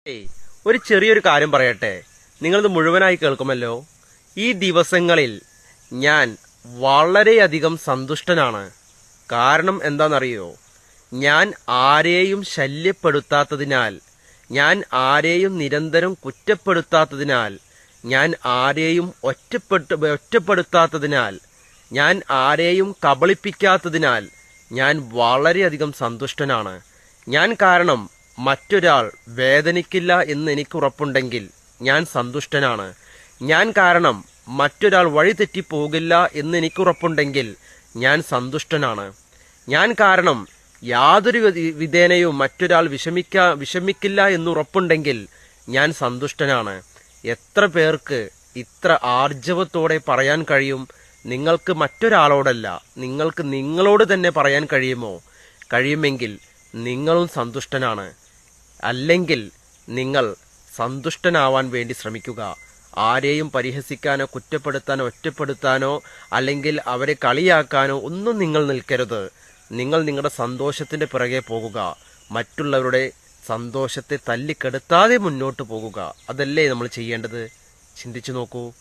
ഏയ് ഒരു ചെറിയൊരു കാര്യം പറയട്ടെ. നിങ്ങളിത് മുഴുവനായി കേൾക്കുമല്ലോ. ഈ ദിവസങ്ങളിൽ ഞാൻ വളരെയധികം സന്തുഷ്ടനാണ്. കാരണം എന്താണെന്നറിയോ? ഞാൻ ആരെയും ശല്യപ്പെടുത്താത്തതിനാൽ, ഞാൻ ആരെയും നിരന്തരം കുറ്റപ്പെടുത്താത്തതിനാൽ, ഞാൻ ആരെയും ഒറ്റപ്പെടുത്താത്തതിനാൽ, ഞാൻ ആരെയും കബളിപ്പിക്കാത്തതിനാൽ ഞാൻ വളരെയധികം സന്തുഷ്ടനാണ്. ഞാൻ കാരണം മറ്റൊരാൾ വേദനിക്കില്ല എന്ന് എനിക്ക് ഉറപ്പുണ്ടെങ്കിൽ ഞാൻ സന്തുഷ്ടനാണ്. ഞാൻ കാരണം മറ്റൊരാൾ വഴിതെറ്റിപ്പോകില്ല എന്ന് എനിക്ക് ഉറപ്പുണ്ടെങ്കിൽ ഞാൻ സന്തുഷ്ടനാണ്. ഞാൻ കാരണം യാതൊരു വിധേനയും മറ്റൊരാൾ വിഷമിക്കില്ല എന്ന് ഉറപ്പുണ്ടെങ്കിൽ ഞാൻ സന്തുഷ്ടനാണ്. എത്ര പേർക്ക് ഇത്ര ആർജവത്തോടെ പറയാൻ കഴിയും? നിങ്ങൾക്ക് മറ്റൊരാളോടല്ല, നിങ്ങൾക്ക് നിങ്ങളോട് തന്നെ പറയാൻ കഴിയുമോ? കഴിയുമെങ്കിൽ നിങ്ങളും സന്തുഷ്ടനാണ്. അല്ലെങ്കിൽ നിങ്ങൾ സന്തുഷ്ടനാവാൻ വേണ്ടി ശ്രമിക്കുക. ആരെയും പരിഹസിക്കാനോ കുറ്റപ്പെടുത്താനോ ഒറ്റപ്പെടുത്താനോ അല്ലെങ്കിൽ അവരെ കളിയാക്കാനോ ഒന്നും നിങ്ങൾ നിൽക്കരുത്. നിങ്ങൾ നിങ്ങളുടെ സന്തോഷത്തിന്റെ പിറകെ പോകുക. മറ്റുള്ളവരുടെ സന്തോഷത്തെ തല്ലിക്കെടുത്താതെ മുന്നോട്ട് പോകുക. അതല്ലേ നമ്മൾ ചെയ്യേണ്ടത്? ചിന്തിച്ചു നോക്കൂ.